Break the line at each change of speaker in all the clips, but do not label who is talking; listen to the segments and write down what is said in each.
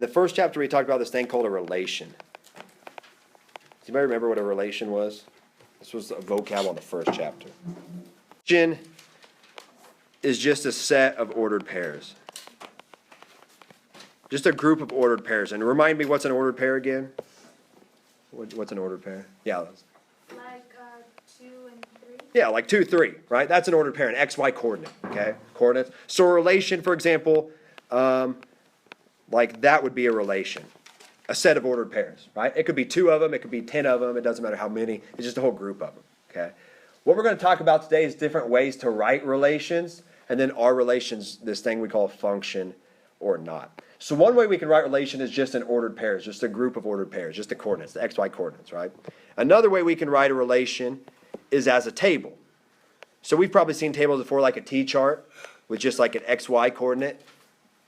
The first chapter we talked about this thing called a relation. Does anybody remember what a relation was? This was a vocab on the first chapter. Relation is just a set of ordered pairs. Just a group of ordered pairs. And remind me, what's an ordered pair again? What's an ordered pair? Yeah.
Like 2 and 3?
Yeah, like 2, 3, right? That's an ordered pair, an XY coordinate, okay? Coordinates. So a relation, for example, like that would be a relation. A set of ordered pairs, right? It could be 2 of them, it could be 10 of them, it doesn't matter how many. It's just a whole group of them, okay? What we're going to talk about today is different ways to write relations, and then are relations this thing we call a function or not. So one way we can write relation is just an ordered pairs, just a group of ordered pairs, just the coordinates, the XY coordinates, right? Another way we can write a relation is as a table. So we've probably seen tables before, like a T-chart with just like an XY coordinate,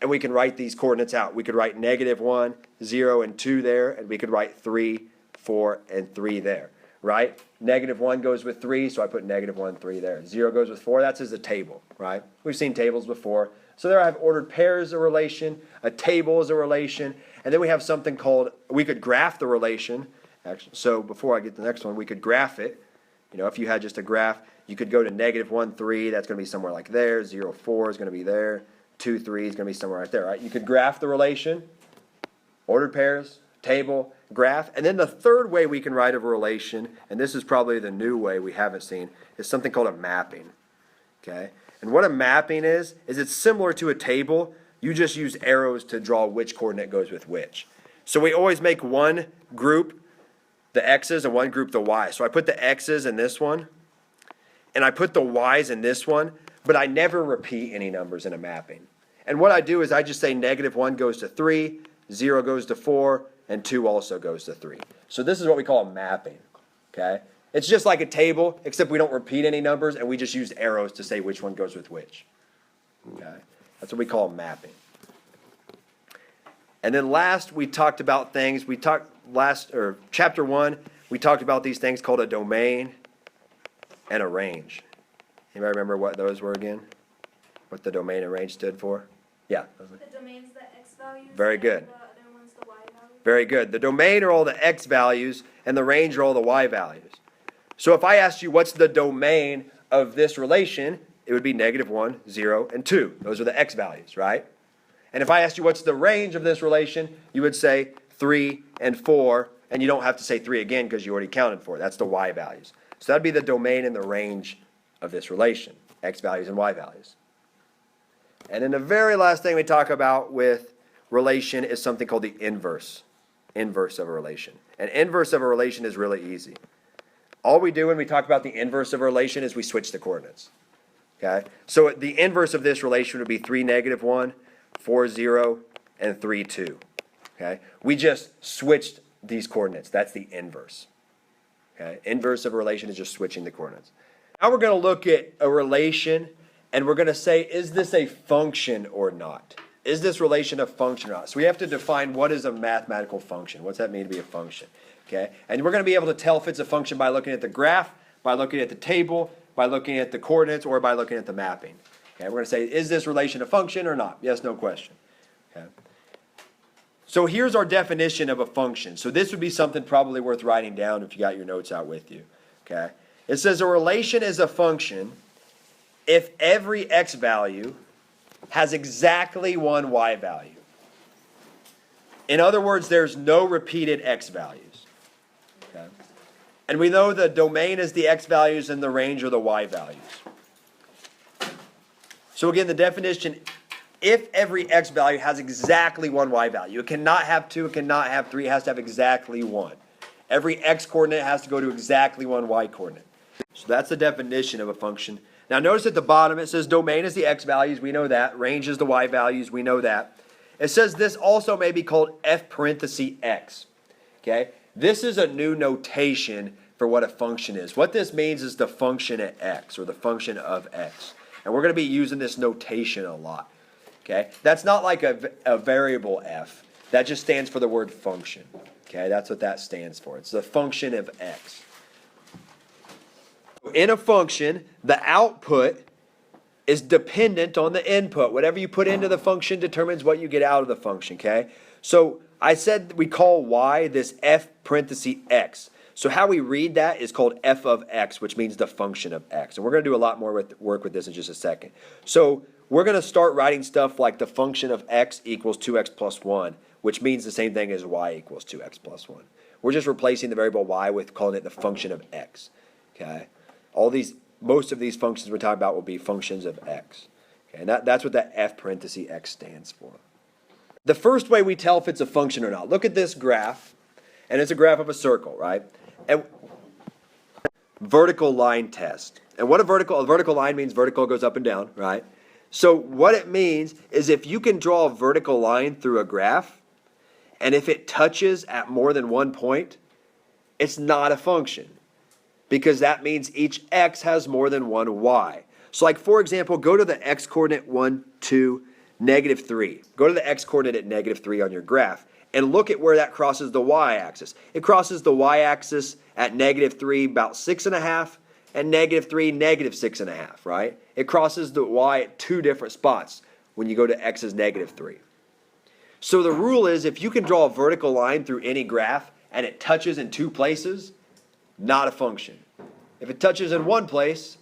and we can write these coordinates out. We could write -1, 0, and 2 there, and we could write 3, 4, and 3 there, right? -1 goes with 3, so I put -1, 3 there. 0 goes with 4, that's as a table, right? We've seen tables before. So there I have ordered pairs as a relation, a table as a relation, and then we have something called, we could graph the relation. Actually, so before I get to the next one, we could graph it. You know, if you had just a graph, you could go to -1, 3, that's going to be somewhere like there. 0, 4 is going to be there. 2, 3 is going to be somewhere right there, right? You could graph the relation, ordered pairs, table, graph. And then the third way we can write a relation, and this is probably the new way we haven't seen, is something called a mapping, okay? And what a mapping is it's similar to a table. You just use arrows to draw which coordinate goes with which. So we always make one group the x's and one group the y's. So I put the x's in this one, and I put the y's in this one, but I never repeat any numbers in a mapping. And what I do is I just say -1 goes to 3, 0 goes to 4, and 2 also goes to 3. So this is what we call a mapping, okay? It's just like a table, except we don't repeat any numbers, and we just use arrows to say which one goes with which, okay? That's what we call mapping. And then last, we talked about things, chapter 1, we talked about these things called a domain and a range. Anybody remember what those were again? What the domain and range stood for? Yeah.
The domain's the x values.
Very good.
And the other one's the y values.
Very good. The domain are all the x values, and the range are all the y values. So if I asked you what's the domain of this relation, it would be -1, 0, and 2. Those are the x values, right? And if I asked you what's the range of this relation, you would say 3 and 4, and you don't have to say 3 again because you already counted for it. That's the y values. So that'd be the domain and the range of this relation, x values and y values. And then the very last thing we talk about with relation is something called the inverse of a relation. An inverse of a relation is really easy. All we do when we talk about the inverse of a relation is we switch the coordinates. Okay? So the inverse of this relation would be 3, -1, 4, 0, and 3, 2. Okay? We just switched these coordinates. That's the inverse. Okay? Inverse of a relation is just switching the coordinates. Now we're going to look at a relation, and we're going to say, is this a function or not? Is this relation a function or not? So we have to define what is a mathematical function. What's that mean to be a function? Okay? And we're going to be able to tell if it's a function by looking at the graph, by looking at the table, by looking at the coordinates, or by looking at the mapping. Okay? We're going to say, is this relation a function or not? Yes, no question. Okay? So here's our definition of a function. So this would be something probably worth writing down if you got your notes out with you. Okay? It says a relation is a function if every x value has exactly one y value. In other words, there's no repeated x values. Okay? And we know the domain is the x values and the range are the y values. So again, the definition, if every x value has exactly one y value. It cannot have 2, it cannot have 3, it has to have exactly 1. Every x coordinate has to go to exactly one y coordinate. So that's the definition of a function. Now notice at the bottom it says domain is the x values, we know that. Range is the y values, we know that. It says this also may be called f parenthesis x. Okay? This is a new notation for what a function is. What this means is the function at x, or the function of x. And we're going to be using this notation a lot. Okay? That's not like a variable f. That just stands for the word function. Okay? That's what that stands for. It's the function of x. In a function, the output is dependent on the input. Whatever you put into the function determines what you get out of the function, okay? So I said we call y this f parenthesis x. So how we read that is called f of x, which means the function of x. And we're going to do a lot more work with this in just a second. So we're going to start writing stuff like the function of x equals 2x plus 1, which means the same thing as y equals 2x plus 1. We're just replacing the variable y with calling it the function of x. Okay? Most of these functions we're talking about will be functions of x. Okay? And that's what that f parenthesis x stands for. The first way we tell if it's a function or not, look at this graph, and it's a graph of a circle, right? And vertical line test. And what a vertical line means, vertical goes up and down, right? So what it means is if you can draw a vertical line through a graph, and if it touches at more than one point, it's not a function, because that means each x has more than one y. So like, for example, go to the x-coordinate 1, 2, negative 3. Go to the x-coordinate at negative 3 on your graph, and look at where that crosses the y-axis. It crosses the y-axis at negative 3 about 6.5, and negative 3, negative 6.5, right? It crosses the y at two different spots when you go to x is negative 3. So the rule is if you can draw a vertical line through any graph and it touches in two places, not a function. If it touches in one place,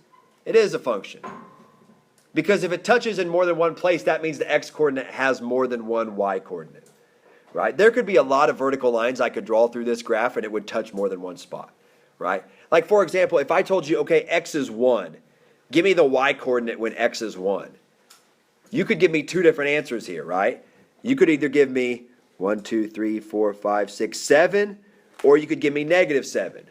it is a function. Because if it touches in more than one place, that means the x-coordinate has more than one y-coordinate. Right? There could be a lot of vertical lines I could draw through this graph and it would touch more than one spot. Right? Like, for example, if I told you, okay, x is 1, give me the y-coordinate when x is 1. You could give me two different answers here, right? You could either give me 1, 2, 3, 4, 5, 6, 7, or you could give me negative 7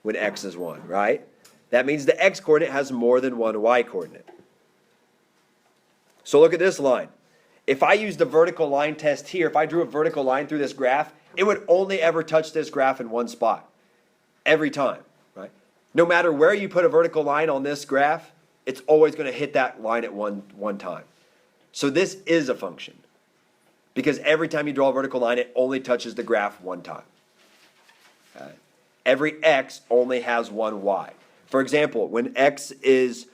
when x is 1, right? That means the x-coordinate has more than one y-coordinate. So look at this line. If I use the vertical line test here, if I drew a vertical line through this graph, it would only ever touch this graph in one spot. Every time, right? No matter where you put a vertical line on this graph, it's always going to hit that line at one time. So this is a function. Because every time you draw a vertical line, it only touches the graph one time. Okay? Every x only has one y. For example, when x is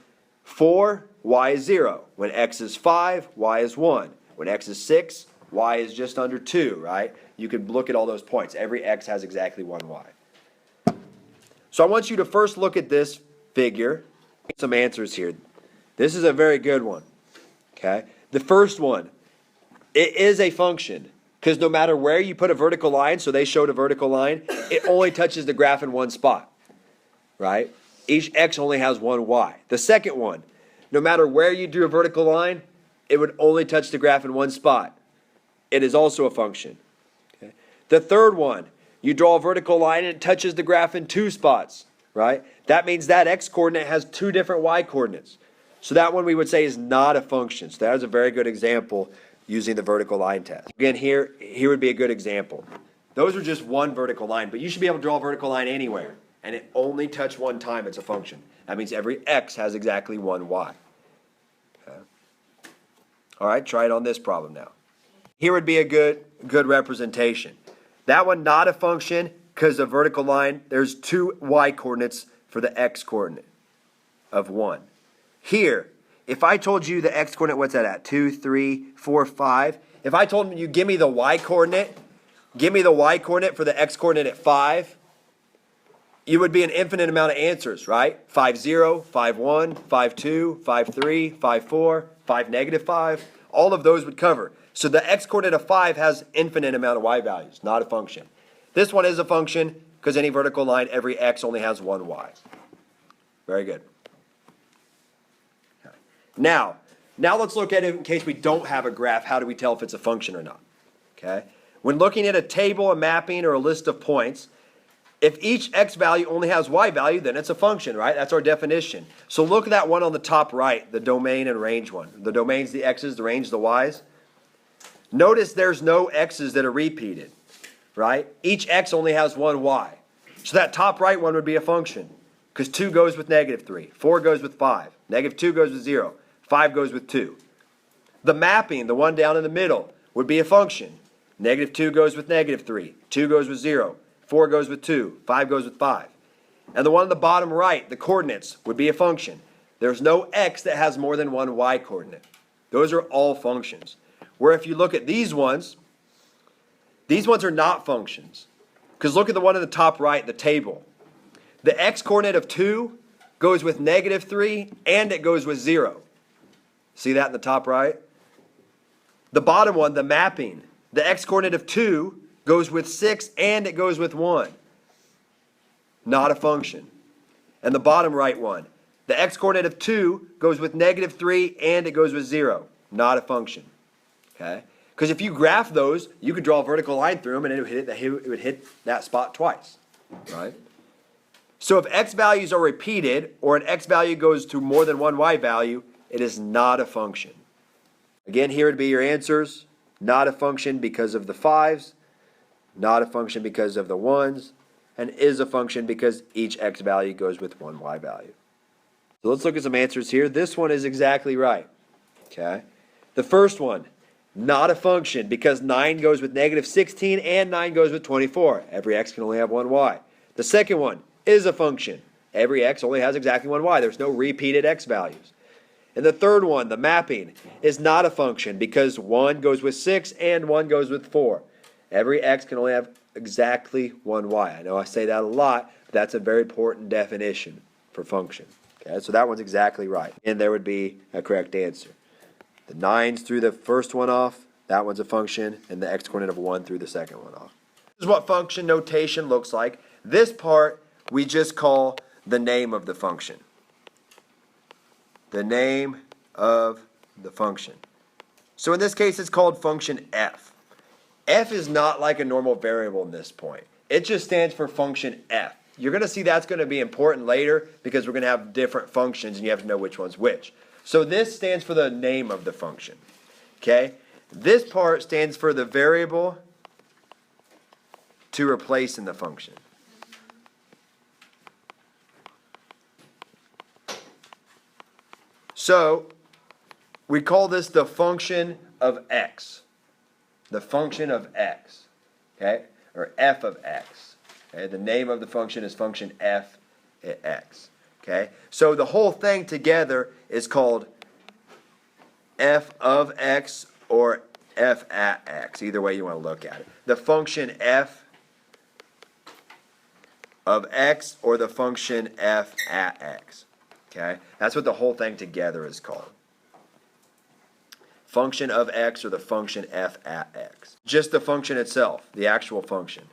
4, y is 0. When x is 5, y is 1. When x is 6, y is just under 2, right? You could look at all those points. Every x has exactly one y. So I want you to first look at this figure. Some answers here. This is a very good one. Okay? The first one, it is a function. Because no matter where you put a vertical line, so they showed a vertical line, it only touches the graph in one spot. Right? Each x only has one y. The second one, no matter where you drew a vertical line, it would only touch the graph in one spot. It is also a function. Okay? The third one, you draw a vertical line and it touches the graph in two spots. Right? That means that x-coordinate has two different y-coordinates. So that one we would say is not a function. So that is a very good example using the vertical line test. Again, here would be a good example. Those are just one vertical line, but you should be able to draw a vertical line anywhere. And it only touched one time, it's a function. That means every x has exactly one y. Okay. All right, try it on this problem now. Here would be a good representation. That one not a function because the vertical line, there's two y-coordinates for the x-coordinate of 1. Here, if I told you the x-coordinate, what's that at? 2, 3, 4, 5. If I told you give me the y-coordinate, for the x-coordinate at 5, you would be an infinite amount of answers, right? 5, 0, 5, 1, 5, 2, 5, 3, 5, 4, 5, negative 5. All of those would cover. So the x-coordinate of 5 has infinite amount of y values, not a function. This one is a function because any vertical line, every x only has one y. Very good. Okay. Now let's look at it in case we don't have a graph. How do we tell if it's a function or not? Okay. When looking at a table, a mapping, or a list of points, if each x value only has y value, then it's a function, right? That's our definition. So look at that one on the top right, the domain and range one. The domain's the x's, the range the y's. Notice there's no x's that are repeated, right? Each x only has one y. So that top right one would be a function because 2 goes with negative 3, 4 goes with 5, negative 2 goes with 0, 5 goes with 2. The mapping, the one down in the middle, would be a function. Negative 2 goes with negative 3, 2 goes with 0, 4 goes with 2, 5 goes with 5. And the one on the bottom right, the coordinates, would be a function. There's no x that has more than one y coordinate. Those are all functions. Where if you look at these ones, These ones are not functions. Because look at the one at the top right, the table. The x-coordinate of 2 goes with -3 and it goes with 0. See that in the top right? The bottom one, the mapping. The x-coordinate of 2 goes with 6 and it goes with 1. Not a function. And the bottom right one, the x-coordinate of 2 goes with -3 and it goes with 0. Not a function. Okay? Because if you graph those, you could draw a vertical line through them and it would hit that spot twice. Right? So if x values are repeated or an x value goes to more than one y value, it is not a function. Again, here would be your answers. Not a function because of the 5s, not a function because of the 1s, and is a function because each x value goes with one y value. So let's look at some answers here. This one is exactly right. Okay. The first one, not a function because 9 goes with -16 and 9 goes with 24. Every x can only have one y. The second one is a function. Every x only has exactly one y. There's no repeated x values. And the third one, the mapping, is not a function because 1 goes with 6 and 1 goes with 4. Every x can only have exactly one y. I know I say that a lot, but that's a very important definition for function. Okay, so that one's exactly right. And there would be a correct answer. The 9s threw the first one off. That one's a function. And the x-coordinate of 1 threw the second one off. This is what function notation looks like. This part we just call the name of the function. The name of the function. So in this case, it's called function f. F is not like a normal variable in this point. It just stands for function f. You're going to see that's going to be important later because we're going to have different functions and you have to know which one's which. So this stands for the name of the function. Okay? This part stands for the variable to replace in the function. So we call this the function of x. The function of x. Okay? Or f of x. Okay? The name of the function is function f at x. Okay? So the whole thing together is called f of x or f at x. Either way you want to look at it. The function f of x or the function f at x. Okay? That's what the whole thing together is called. Function of x or the function f at x. Just the function itself, the actual function.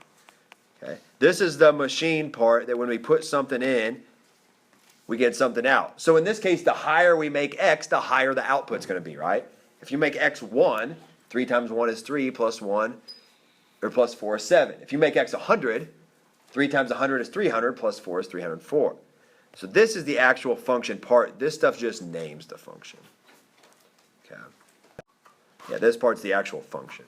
Okay? This is the machine part that when we put something in, we get something out. So in this case, the higher we make x, the higher the output's going to be, right? If you make x 1, 3 times 1 is 3, plus 1, or plus 4 is 7. If you make x 100, 3 times 100 is 300, plus 4 is 304. So this is the actual function part. This stuff just names the function. Okay. Yeah, this part's the actual function.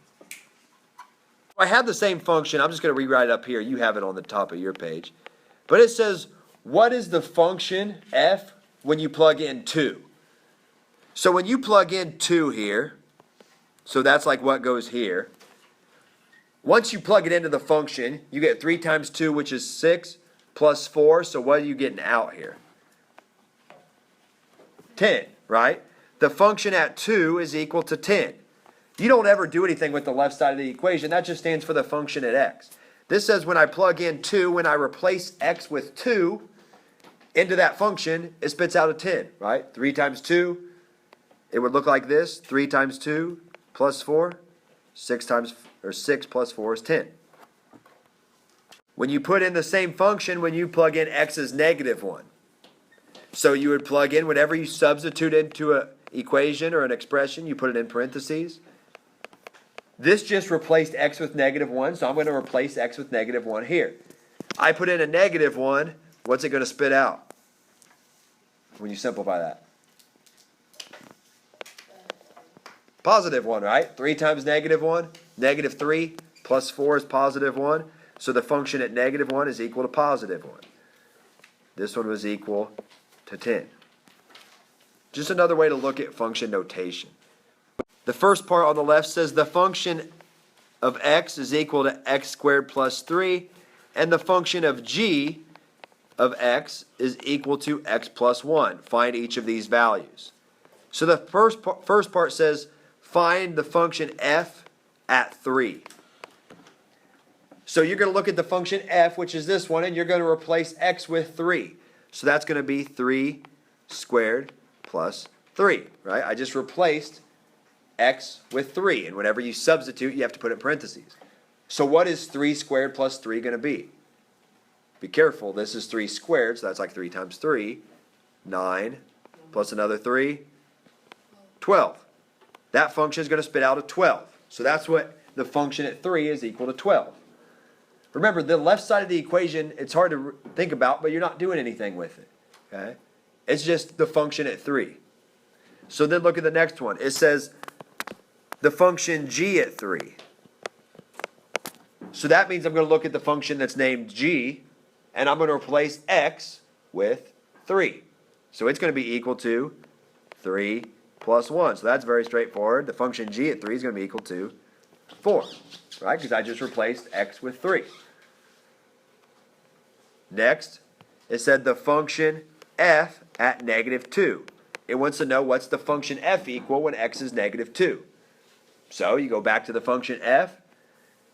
I have the same function. I'm just going to rewrite it up here. You have it on the top of your page. But it says, what is the function f when you plug in 2? So when you plug in 2 here, so that's like what goes here. Once you plug it into the function, you get 3 times 2, which is 6, plus 4. So what are you getting out here? 10, right? The function at 2 is equal to 10. You don't ever do anything with the left side of the equation. That just stands for the function at x. This says when I plug in 2, when I replace x with 2 into that function, it spits out a 10, right? 3 times 2, it would look like this. 3 times 2 plus 4, 6 plus 4 is 10. When you put in the same function, when you plug in x is -1. So you would plug in whatever you substitute into an equation or an expression, you put it in parentheses. This just replaced x with -1, so I'm going to replace x with -1 here. I put in a -1, what's it going to spit out when you simplify that? +1, right? 3 times -1, -3 plus 4 is +1. So the function at -1 is equal to +1. This one was equal to 10. Just another way to look at function notation. The first part on the left says the function of x is equal to x squared plus 3, and the function of g of x is equal to x plus 1. Find each of these values. So the first part says find the function f at 3. So you're going to look at the function f, which is this one, and you're going to replace x with 3. So that's going to be 3 squared plus 3, right? I just replaced x with 3, and whenever you substitute, you have to put it in parentheses. So what is 3 squared plus 3 going to be? Be careful, this is 3 squared, so that's like 3 times 3. 9 plus another 3, 12. That function is going to spit out a 12. So that's what the function at 3 is equal to 12. Remember, the left side of the equation, it's hard to think about, but you're not doing anything with it. Okay? It's just the function at 3. So then look at the next one. It says the function g at 3. So that means I'm going to look at the function that's named g, and I'm going to replace x with 3. So it's going to be equal to 3 plus 1. So that's very straightforward. The function g at 3 is going to be equal to 4, right? Because I just replaced x with 3. Next, it said the function f at negative 2. It wants to know what's the function f equal when x is negative 2. So you go back to the function f,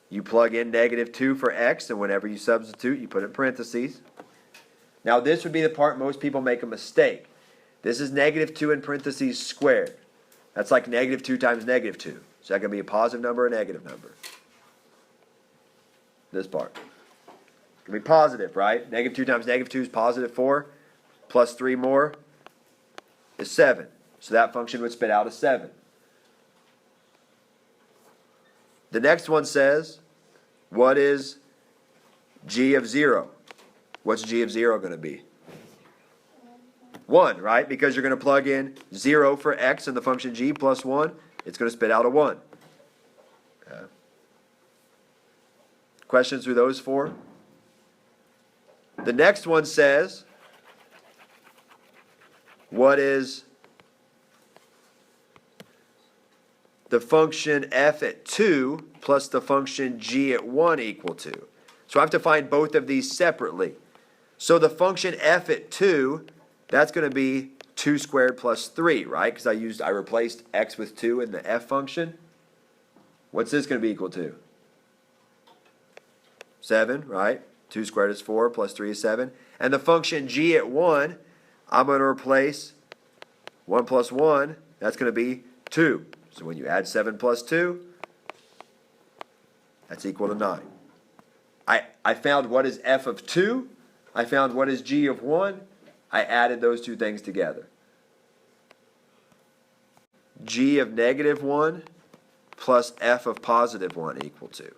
you plug in negative 2 for x, and whenever you substitute, you put in parentheses. Now this would be the part most people make a mistake. This is negative 2 in parentheses squared. That's like negative 2 times negative 2. So that can be a positive number or a negative number. This part. It can be positive, right? Negative 2 times negative 2 is positive 4. Plus 3 more is 7. So that function would spit out a 7. The next one says, what is g of 0? What's g of 0 going to be? 1, right? Because you're going to plug in 0 for x in the function g plus 1. It's going to spit out a 1. Okay. Questions through those 4? The next one says, what is the function f at 2 plus the function g at 1 equal to? So I have to find both of these separately. So the function f at 2, that's going to be 2 squared plus 3, right? Because I replaced x with 2 in the f function. What's this going to be equal to? 7, right? 2 squared is 4, plus 3 is 7. And the function g at 1, I'm going to replace 1 plus 1, that's going to be 2. So when you add 7 plus 2, that's equal to 9. I found what is f of 2. I found what is g of 1. I added those two things together. G of negative 1 plus f of positive 1 equal to.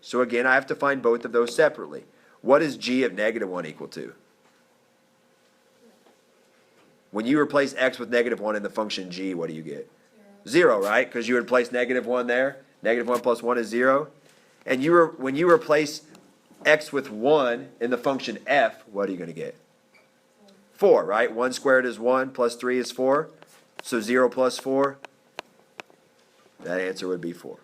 So again, I have to find both of those separately. What is g of negative 1 equal to? When you replace x with negative 1 in the function g, what do you get? 0, right? Because you replace negative 1 there. Negative 1 plus 1 is 0. And when you replace x with 1 in the function f, what are you going to get? 4, right? 1 squared is 1, plus 3 is 4. So 0 plus 4, that answer would be 4.